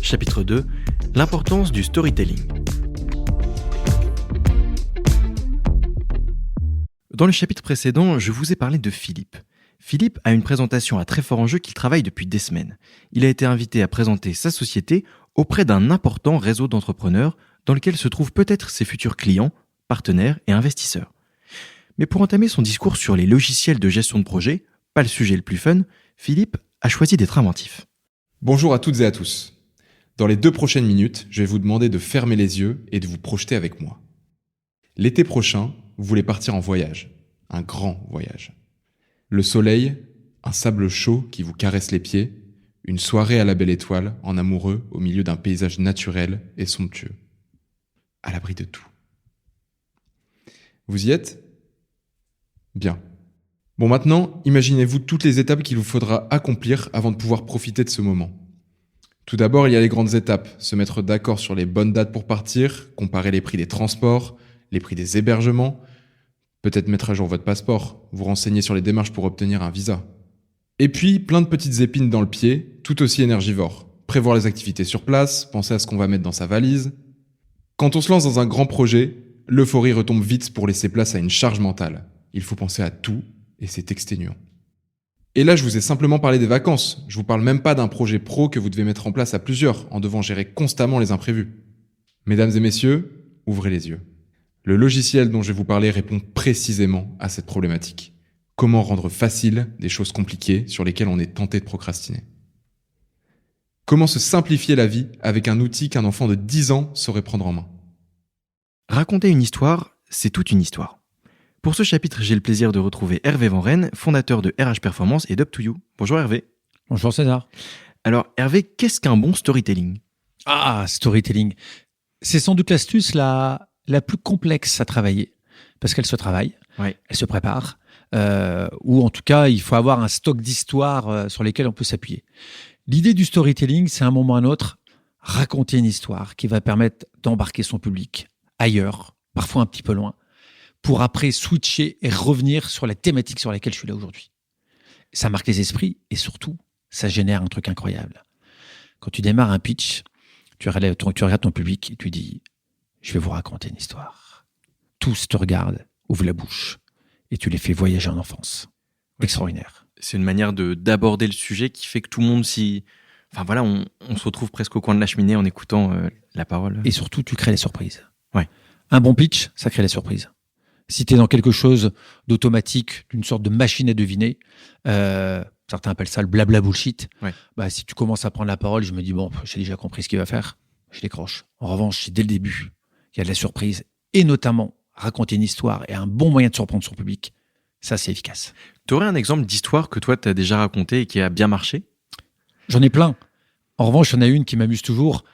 Chapitre 2. L'importance du storytelling. Dans le chapitre précédent, je vous ai parlé de Philippe. Philippe a une présentation à très fort enjeu qu'il travaille depuis des semaines. Il a été invité à présenter sa société auprès d'un important réseau d'entrepreneurs dans lequel se trouvent peut-être ses futurs clients, partenaires et investisseurs. Mais pour entamer son discours sur les logiciels de gestion de projet, pas le sujet le plus fun, Philippe a choisi d'être inventif. Bonjour à toutes et à tous. Dans les 2 prochaines minutes, je vais vous demander de fermer les yeux et de vous projeter avec moi. L'été prochain, vous voulez partir en voyage, un grand voyage. Le soleil, un sable chaud qui vous caresse les pieds, une soirée à la belle étoile, en amoureux, au milieu d'un paysage naturel et somptueux. À l'abri de tout. Vous y êtes ? Bien. Bon, maintenant, imaginez-vous toutes les étapes qu'il vous faudra accomplir avant de pouvoir profiter de ce moment. Tout d'abord, il y a les grandes étapes. Se mettre d'accord sur les bonnes dates pour partir, comparer les prix des transports, les prix des hébergements, peut-être mettre à jour votre passeport, vous renseigner sur les démarches pour obtenir un visa. Et puis, plein de petites épines dans le pied, tout aussi énergivores. Prévoir les activités sur place, penser à ce qu'on va mettre dans sa valise. Quand on se lance dans un grand projet, l'euphorie retombe vite pour laisser place à une charge mentale. Il faut penser à tout, et c'est exténuant. Et là, je vous ai simplement parlé des vacances. Je vous parle même pas d'un projet pro que vous devez mettre en place à plusieurs, en devant gérer constamment les imprévus. Mesdames et messieurs, ouvrez les yeux. Le logiciel dont je vais vous parler répond précisément à cette problématique. Comment rendre facile des choses compliquées sur lesquelles on est tenté de procrastiner. Comment se simplifier la vie avec un outil qu'un enfant de 10 ans saurait prendre en main. Raconter une histoire, c'est toute une histoire. Pour ce chapitre, j'ai le plaisir de retrouver Hervé Van Rijn, fondateur de RH Performance et d'Up2You. Bonjour Hervé. Bonjour César. Alors Hervé, qu'est-ce qu'un bon storytelling ? Storytelling. C'est sans doute l'astuce la plus complexe à travailler, parce qu'elle se travaille, Ouais. elle se prépare, ou en tout cas, il faut avoir un stock d'histoires sur lesquelles on peut s'appuyer. L'idée du storytelling, c'est à un moment ou à un autre, raconter une histoire qui va permettre d'embarquer son public ailleurs, parfois un petit peu loin, pour après switcher et revenir sur la thématique sur laquelle je suis là aujourd'hui. Ça marque les esprits et surtout, ça génère un truc incroyable. Quand tu démarres un pitch, tu regardes ton public et tu dis « Je vais vous raconter une histoire ». Tous te regardent, ouvrent la bouche et tu les fais voyager en enfance. Extraordinaire. C'est une manière d'aborder le sujet qui fait que tout le monde Enfin voilà, on se retrouve presque au coin de la cheminée en écoutant la parole. Et surtout, tu crées les surprises. Ouais. Un bon pitch, ça crée les surprises. Si tu es dans quelque chose d'automatique, d'une sorte de machine à deviner, certains appellent ça le blabla bullshit, Ouais. Si tu commences à prendre la parole, je me dis, bon, j'ai déjà compris ce qu'il va faire, je décroche. En revanche, si dès le début, il y a de la surprise, et notamment raconter une histoire et un bon moyen de surprendre son public, ça c'est efficace. Tu aurais un exemple d'histoire que toi tu as déjà raconté et qui a bien marché ? J'en ai plein. En revanche, il y en a une qui m'amuse toujours,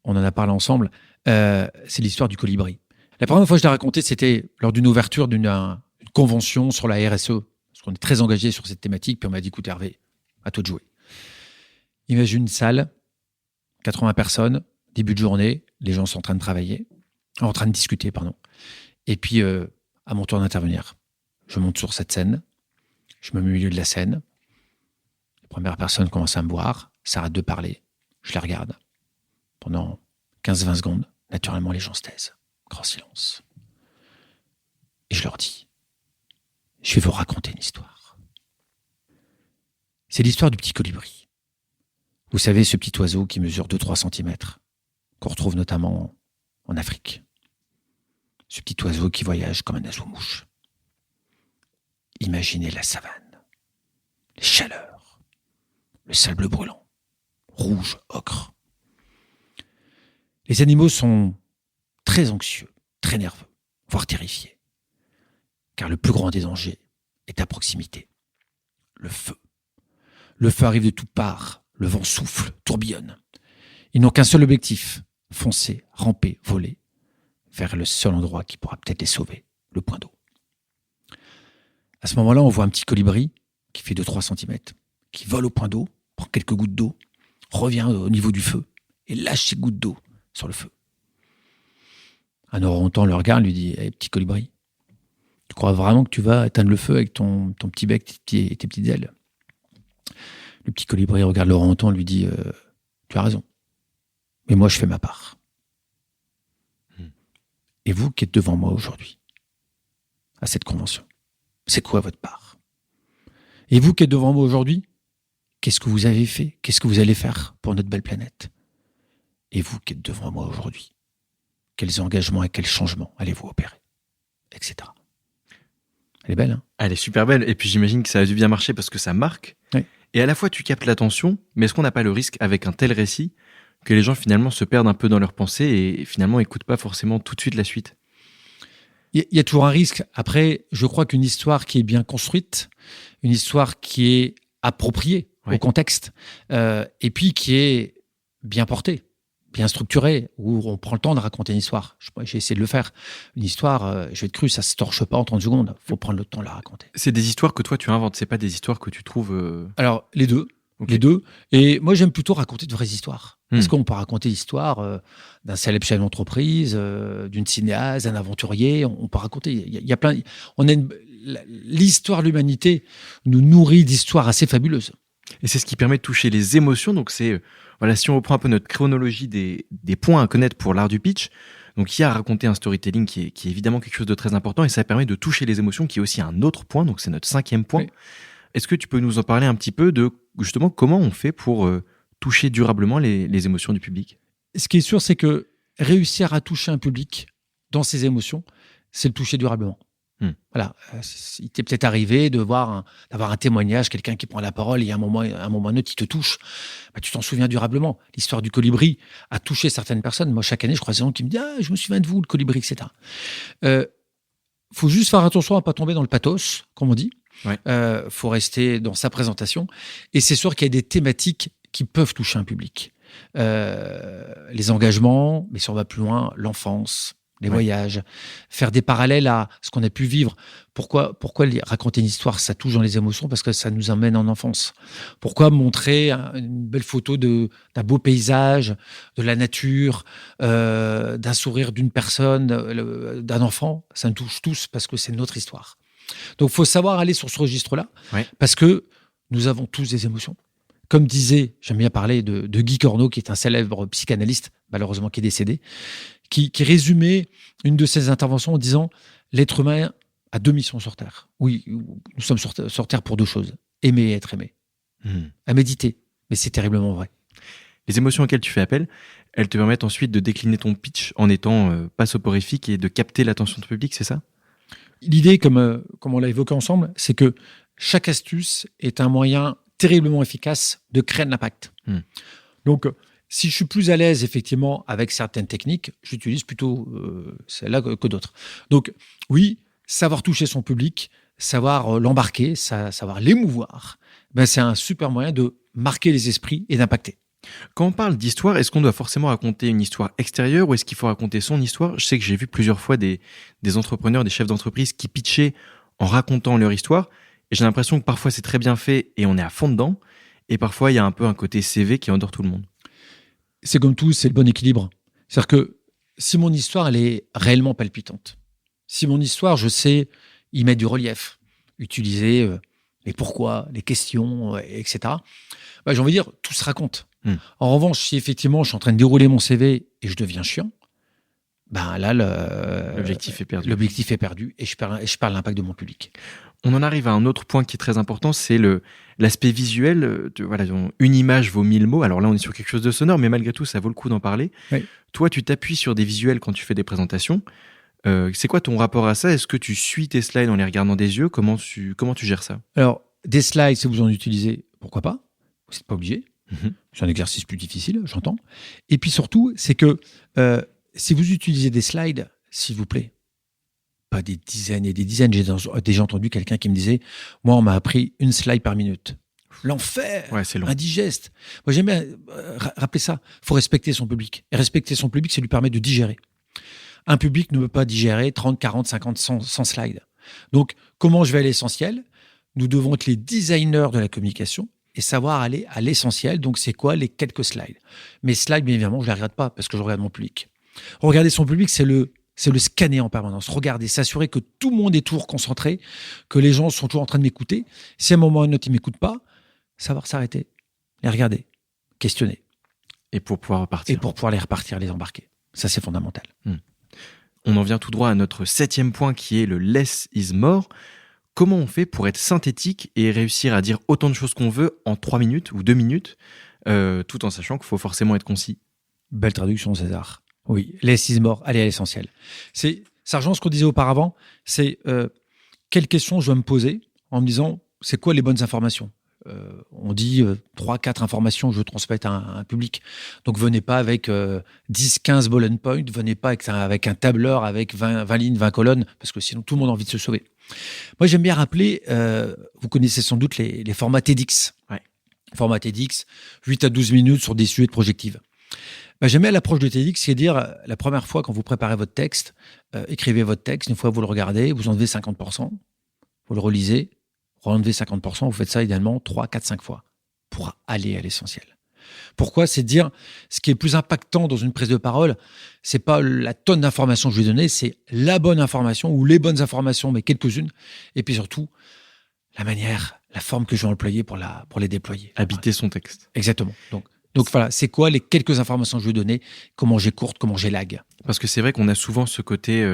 on en a parlé ensemble, c'est l'histoire du colibri. La première fois que je l'ai raconté, c'était lors d'une ouverture d'une convention sur la RSE, parce qu'on est très engagé sur cette thématique, puis on m'a dit, écoute Hervé, à toi de jouer. Imagine une salle, 80 personnes, début de journée, les gens sont en train de travailler, en train de discuter, pardon. Et puis, à mon tour d'intervenir, je monte sur cette scène, je me mets au milieu de la scène, les premières personnes commencent à me voir, s'arrêtent de parler, je les regarde. Pendant 15-20 secondes, naturellement, les gens se taisent. Grand silence. Et je leur dis, je vais vous raconter une histoire. C'est l'histoire du petit colibri. Vous savez, ce petit oiseau qui mesure 2-3 cm, qu'on retrouve notamment en Afrique. Ce petit oiseau qui voyage comme un oiseau-mouche. Imaginez la savane, les chaleurs, le sable brûlant, rouge, ocre. Les animaux sont très anxieux, très nerveux, voire terrifiés. Car le plus grand des dangers est à proximité. Le feu. Le feu arrive de toutes parts, le vent souffle, tourbillonne. Ils n'ont qu'un seul objectif, foncer, ramper, voler, vers le seul endroit qui pourra peut-être les sauver, le point d'eau. À ce moment-là, on voit un petit colibri qui fait 2-3 cm, qui vole au point d'eau, prend quelques gouttes d'eau, revient au niveau du feu et lâche ses gouttes d'eau sur le feu. Un orang-outan le regarde, lui dit « Hey, petit colibri, tu crois vraiment que tu vas éteindre le feu avec ton petit bec et tes petites ailes ?» Le petit colibri regarde l'orang-outan et lui dit « Tu as raison. Mais moi, je fais ma part. Hmm. Et vous qui êtes devant moi aujourd'hui, à cette convention, c'est quoi votre part? Et vous qui êtes devant moi aujourd'hui, qu'est-ce que vous avez fait? Qu'est-ce que vous allez faire pour notre belle planète? Et vous qui êtes devant moi aujourd'hui, quels engagements et quels changements allez-vous opérer? Etc. Elle est belle, hein? Elle est super belle. Et puis j'imagine que ça a dû bien marcher parce que ça marque. Oui. Et à la fois, tu captes l'attention, mais est-ce qu'on n'a pas le risque, avec un tel récit, que les gens finalement se perdent un peu dans leurs pensées et finalement n'écoutent pas forcément tout de suite la suite? Il y a toujours un risque. Après, je crois qu'une histoire qui est bien construite, une histoire qui est appropriée Oui. au contexte, et puis qui est bien portée, bien structurée, où on prend le temps de raconter une histoire. J'ai essayé de le faire. Une histoire, je vais être cru, ça se torche pas en 30 secondes. Il faut prendre le temps de la raconter. C'est des histoires que toi tu inventes, c'est pas des histoires que tu trouves. Alors, les deux. Ok. Les deux. Et moi, j'aime plutôt raconter de vraies histoires. Parce Hmm. qu'on peut raconter l'histoire d'un célèbre chef d'entreprise, d'une cinéaste, d'un aventurier. On peut raconter. Il y a plein. L'histoire de l'humanité nous nourrit d'histoires assez fabuleuses. Et c'est ce qui permet de toucher les émotions. Donc c'est voilà, si on reprend un peu notre chronologie des points à connaître pour l'art du pitch. Donc il y a à raconter un storytelling qui est évidemment quelque chose de très important et ça permet de toucher les émotions, qui est aussi un autre point. Donc c'est notre 5e point. Oui. Est-ce que tu peux nous en parler un petit peu de justement comment on fait pour toucher durablement les émotions du public? Ce qui est sûr, c'est que réussir à toucher un public dans ses émotions, c'est le toucher durablement. Voilà. Il t'est peut-être arrivé d'avoir un témoignage, quelqu'un qui prend la parole et à un moment ou un autre, il te touche. Bah, tu t'en souviens durablement. L'histoire du colibri a touché certaines personnes. Moi, chaque année, je croise des gens qui me disent « Ah, je me souviens de vous, le colibri, etc. » Faut juste faire attention à ne pas tomber dans le pathos, comme on dit. Ouais. Faut rester dans sa présentation. Et c'est sûr qu'il y a des thématiques qui peuvent toucher un public. Les engagements, mais si on va plus loin, l'enfance, les voyages, faire des parallèles à ce qu'on a pu vivre. Pourquoi raconter une histoire, ça touche dans les émotions? Parce que ça nous emmène en enfance. Pourquoi montrer une belle photo d'un beau paysage, de la nature, d'un sourire d'une personne, d'un enfant? Ça nous touche tous parce que c'est notre histoire. Donc, il faut savoir aller sur ce registre-là, parce que nous avons tous des émotions. Comme disait, j'aime bien parler de Guy Corneau, qui est un célèbre psychanalyste, malheureusement qui est décédé, qui résumait une de ses interventions en disant « L'être humain a 2 missions sur Terre. Oui, nous sommes sur Terre pour 2 choses. Aimer et être aimé. À méditer. » Mais c'est terriblement vrai. Les émotions auxquelles tu fais appel, elles te permettent ensuite de décliner ton pitch en étant pas soporifique et de capter l'attention du public, c'est ça? L'idée, comme on l'a évoqué ensemble, c'est que chaque astuce est un moyen terriblement efficace de créer de l'impact. Donc, si je suis plus à l'aise, effectivement, avec certaines techniques, j'utilise plutôt celle-là que d'autres. Donc, oui, savoir toucher son public, savoir l'embarquer, savoir l'émouvoir, ben, c'est un super moyen de marquer les esprits et d'impacter. Quand on parle d'histoire, est-ce qu'on doit forcément raconter une histoire extérieure ou est-ce qu'il faut raconter son histoire? Je sais que j'ai vu plusieurs fois des entrepreneurs, des chefs d'entreprise qui pitchaient en racontant leur histoire. Et j'ai l'impression que parfois c'est très bien fait et on est à fond dedans. Et parfois il y a un peu un côté CV qui endort tout le monde. C'est comme tout, c'est le bon équilibre. C'est-à-dire que si mon histoire, elle est réellement palpitante, si mon histoire, je sais y mettre du relief, utiliser les pourquoi, les questions, etc., bah, j'ai envie de dire, tout se raconte. En revanche, si effectivement je suis en train de dérouler mon CV et je deviens chiant, ben là, l'objectif est perdu. L'objectif est perdu et je perds l'impact de mon public. On en arrive à un autre point qui est très important, c'est l'aspect visuel. Voilà, une image vaut 1000 mots. Alors là, on est sur quelque chose de sonore, mais malgré tout, ça vaut le coup d'en parler. Oui. Toi, tu t'appuies sur des visuels quand tu fais des présentations. C'est quoi ton rapport à ça? Est-ce que tu suis tes slides en les regardant des yeux? Comment tu gères ça? Alors, des slides, si vous en utilisez, pourquoi pas? Vous n'êtes pas obligé. C'est un exercice plus difficile, j'entends. Et puis surtout, c'est que si vous utilisez des slides, s'il vous plaît, pas des dizaines et des dizaines. J'ai déjà entendu quelqu'un qui me disait « Moi, on m'a appris une slide par minute. » L'enfer, ouais, c'est long. Indigeste. Moi, j'aime bien rappeler ça. Il faut respecter son public. Et respecter son public, c'est lui permettre de digérer. Un public ne peut pas digérer 30, 40, 50, 100 slides. Donc, comment je vais à l'essentiel? Nous devons être les designers de la communication et savoir aller à l'essentiel. Donc, c'est quoi les quelques slides? Mes slides, bien évidemment, je ne les regarde pas parce que je regarde mon public. Regarder son public, c'est le scanner en permanence. Regarder, s'assurer que tout le monde est toujours concentré, que les gens sont toujours en train de m'écouter. Si à un moment ou à un autre, ils ne m'écoutent pas, savoir s'arrêter, les regarder, questionner. Et pour pouvoir repartir. Et pour pouvoir les repartir, les embarquer. Ça, c'est fondamental. On en vient tout droit à notre 7e point qui est le less is more. Comment on fait pour être synthétique et réussir à dire autant de choses qu'on veut en 3 minutes ou 2 minutes, tout en sachant qu'il faut forcément être concis? Belle traduction, César. Oui, less is more, allez à l'essentiel. Ça rejoint ce qu'on disait auparavant, c'est quelles questions je dois me poser en me disant, c'est quoi les bonnes informations? On dit 3-4 informations que je transmets à un public. Donc, venez pas avec 10-15 bullet points, venez pas avec un tableur avec 20 lignes, 20 colonnes, parce que sinon, tout le monde a envie de se sauver. Moi, j'aime bien rappeler, vous connaissez sans doute les formats TEDx. Ouais. Format TEDx, 8 à 12 minutes sur des sujets de projective. J'aime bien l'approche de TEDx, c'est dire, la première fois quand vous préparez votre texte, écrivez votre texte, une fois que vous le regardez, vous enlevez 50%, vous le relisez, vous enlevez 50%, vous faites ça idéalement 3, 4, 5 fois pour aller à l'essentiel. Pourquoi? C'est de dire, ce qui est le plus impactant dans une prise de parole, c'est pas la tonne d'informations que je vais donner, c'est la bonne information ou les bonnes informations, mais quelques-unes, et puis surtout, la manière, la forme que je vais employer pour les déployer. Habiter son texte. Exactement. Donc voilà, c'est quoi les quelques informations que je vais donner, comment j'écourte, comment j'élague. Parce que c'est vrai qu'on a souvent ce côté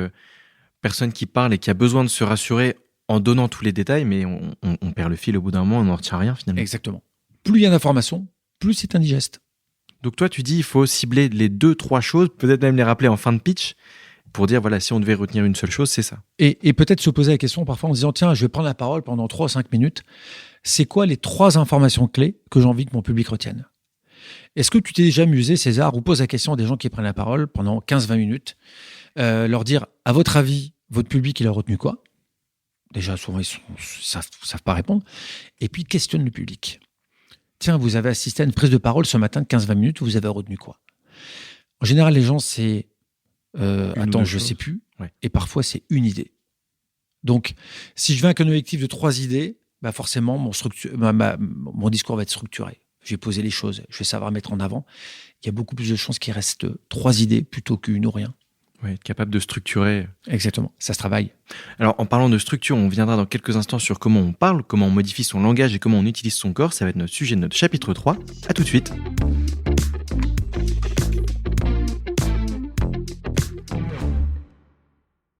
personne qui parle et qui a besoin de se rassurer en donnant tous les détails, mais on perd le fil au bout d'un moment, on n'en retient rien finalement. Exactement. Plus il y a d'informations, plus c'est indigeste. Donc toi, tu dis il faut cibler les 2-3 choses, peut-être même les rappeler en fin de pitch, pour dire, voilà, si on devait retenir une seule chose, c'est ça. Et peut-être se poser la question parfois en se disant, tiens, je vais prendre la parole pendant 3 ou 5 minutes. C'est quoi les 3 informations clés que j'ai envie que mon public retienne? Est-ce que tu t'es déjà amusé, César, ou pose la question à des gens qui prennent la parole pendant 15-20 minutes, leur dire, à votre avis, votre public, il a retenu quoi? Déjà, souvent, ils savent pas répondre. Et puis, questionne le public. Tiens, vous avez assisté à une prise de parole ce matin de 15-20 minutes, vous avez retenu quoi? En général, les gens, c'est attends, je sais plus. Ouais. Et parfois, c'est une idée. Donc, si je viens avec un objectif de 3 idées, forcément, mon discours va être structuré. Je vais poser les choses, je vais savoir mettre en avant. Il y a beaucoup plus de chances qu'il reste 3 idées plutôt qu'une ou rien. Ouais, être capable de structurer. Exactement, ça se travaille. Alors, en parlant de structure, on viendra dans quelques instants sur comment on parle, comment on modifie son langage et comment on utilise son corps. Ça va être notre sujet de notre chapitre 3. À tout de suite.